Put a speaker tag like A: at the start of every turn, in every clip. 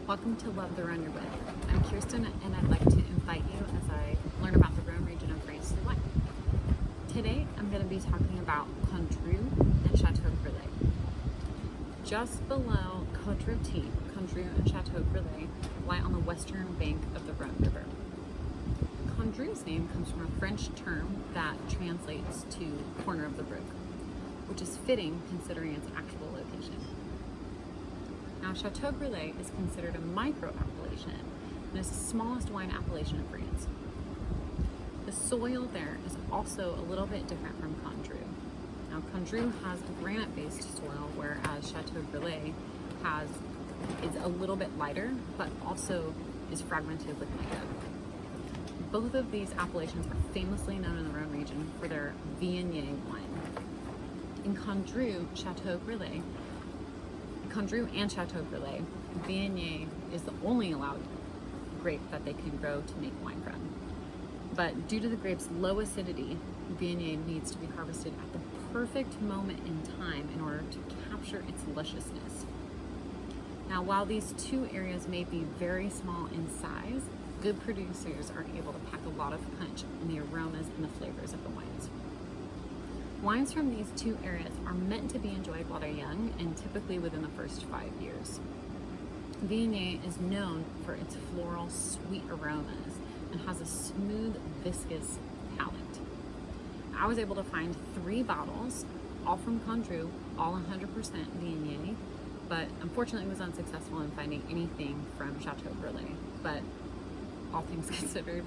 A: Welcome to Love the Rhone You're With. I'm Kirsten and I'd like to invite you as I learn about the Rhone region of France through wine. Today I'm going to be talking about Condrieu and Chateau Grillet. Just below Condrieu and Chateau Grillet lie on the western bank of the Rhone River. Condrieu's name comes from a French term that translates to corner of the brook, which is fitting considering its actual location. Now, Chateau Grillet is considered a micro-appellation and is the smallest wine appellation in France. The soil there is also a little bit different from Condrieu. Now, Condrieu has granite-based soil, whereas Chateau Grillet is a little bit lighter, but also is fragmented with mica. Both of these appellations are famously known in the Rhone region for their Viognier wine. In Condrieu and Chateau Grillet, Viognier is the only allowed grape that they can grow to make wine from. But due to the grape's low acidity, Viognier needs to be harvested at the perfect moment in time in order to capture its lusciousness. Now, while these two areas may be very small in size, good producers are able to pack a lot of punch in the aromas and the flavors of the wines. Wines from these two areas are meant to be enjoyed while they're young and typically within the first 5 years. Viognier is known for its floral, sweet aromas and has a smooth, viscous palate. I was able to find 3 bottles, all from Condrieu, all 100% Viognier, but unfortunately was unsuccessful in finding anything from Chateau Grillet. But all things considered,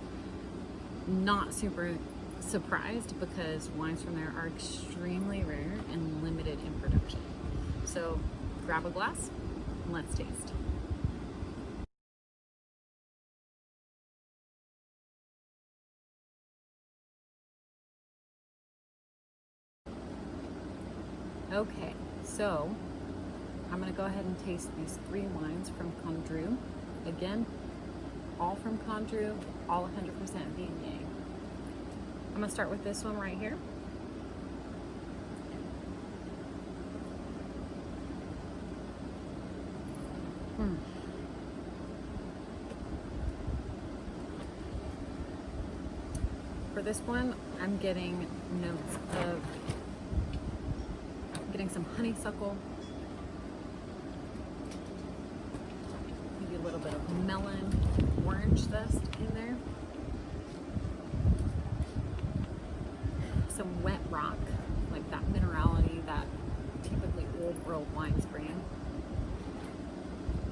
A: not super surprised because wines from there are extremely rare and limited in production. So grab a glass and let's taste. Okay, so I'm gonna go ahead and taste these 3 wines from Condrieu. Again, all from Condrieu, all 100% Viognier. I'm gonna start with this one right here. For this one, I'm getting notes of some honeysuckle, maybe a little bit of melon, orange zest in there. Some wet rock, like that minerality that typically old world wines bring.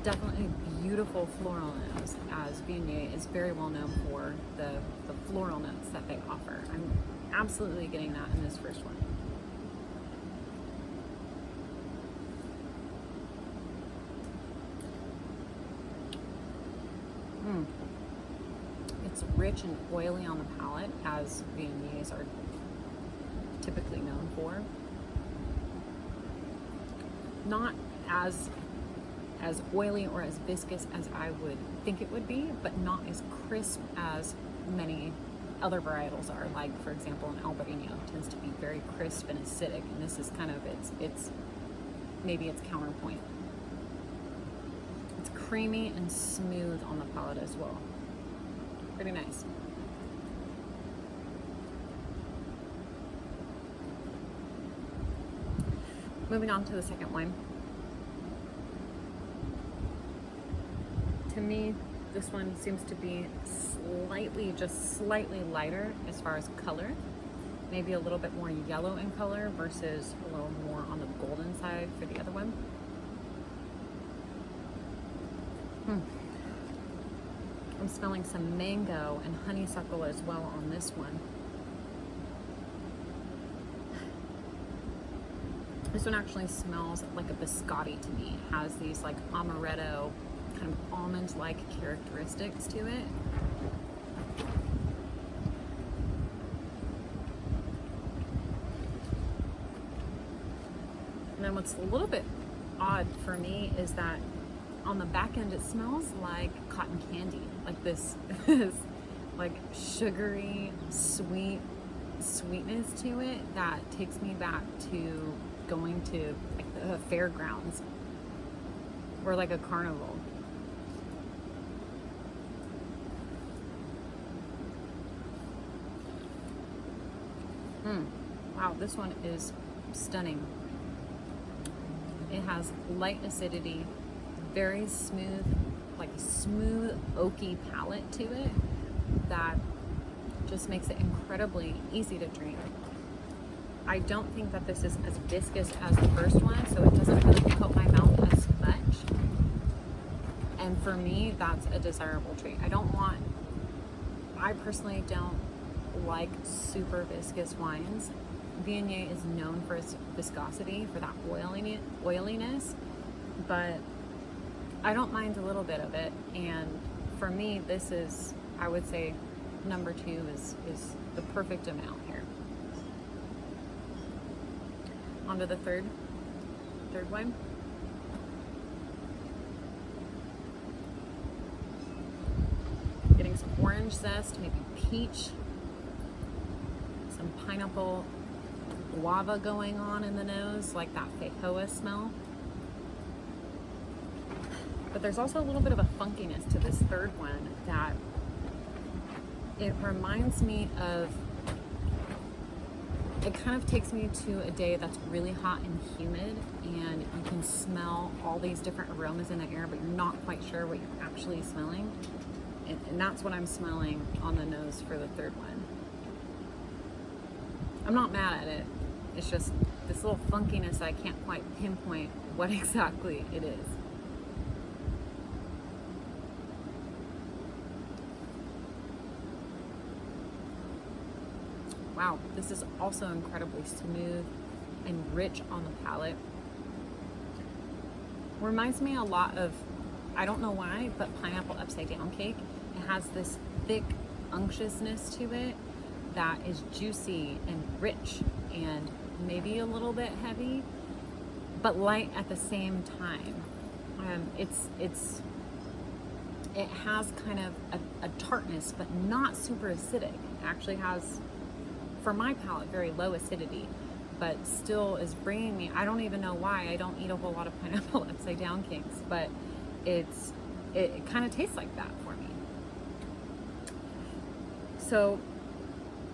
A: Definitely beautiful floral notes, as Viognier is very well known for the floral notes that they offer. I'm absolutely getting that in this first one. It's rich and oily on the palate, as Viogniers are typically known for. Not as oily or as viscous as I would think it would be, but not as crisp as many other varietals are. Like, for example, an Albarino tends to be very crisp and acidic, and this is kind of its maybe its counterpoint. It's creamy and smooth on the palate as well. Pretty nice. Moving on to the second wine. To me, this one seems to be just slightly lighter as far as color. Maybe a little bit more yellow in color versus a little more on the golden side for the other one. I'm smelling some mango and honeysuckle as well on this one. This one actually smells like a biscotti to me. It has these like amaretto, kind of almond-like characteristics to it. And then what's a little bit odd for me is that on the back end it smells like cotton candy, like this like sugary sweetness to it that takes me back to going to like the fairgrounds or like a carnival. Wow, this one is stunning. It has light acidity, very smooth, like a smooth oaky palate to it that just makes it incredibly easy to drink. I don't think that this is as viscous as the first one, so it doesn't really coat my mouth as much. And for me, that's a desirable trait. I personally don't like super viscous wines. Viognier is known for its viscosity, for that oiliness, but I don't mind a little bit of it. And for me, this is, I would say, number 2 is the perfect amount here. On to the third wine. Getting some orange zest, maybe peach, some pineapple, guava going on in the nose, like that feijoa smell. But there's also a little bit of a funkiness to this third one that it reminds me of, it kind of takes me to a day that's really hot and humid, and you can smell all these different aromas in the air, but you're not quite sure what you're actually smelling. And that's what I'm smelling on the nose for the third one. I'm not mad at it. It's just this little funkiness. I can't quite pinpoint what exactly it is. Wow, this is also incredibly smooth and rich on the palate. Reminds me a lot of, I don't know why, but pineapple upside down cake. It has this thick unctuousness to it that is juicy and rich and maybe a little bit heavy, but light at the same time. It has kind of a tartness, but not super acidic. It actually has, for my palate, very low acidity, but still is bringing me, I don't even know why, I don't eat a whole lot of pineapple upside down cakes, but it kind of tastes like that for me. So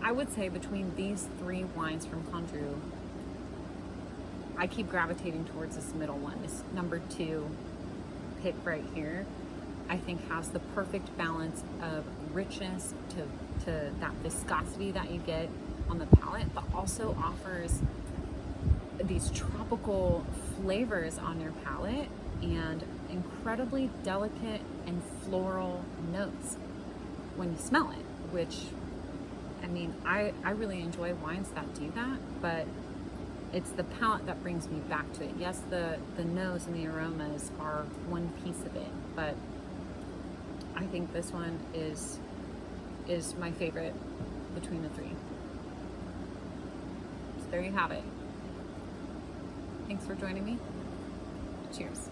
A: I would say between these 3 wines from Condrieu, I keep gravitating towards this middle one. This number 2 pick right here, I think has the perfect balance of richness to that viscosity that you get on the palate, but also offers these tropical flavors on your palate and incredibly delicate and floral notes when you smell it, which, I mean, I really enjoy wines that do that, but it's the palate that brings me back to it. Yes, the nose and the aromas are one piece of it, but I think this one is my favorite between the 3. So there you have it. Thanks for joining me. Cheers.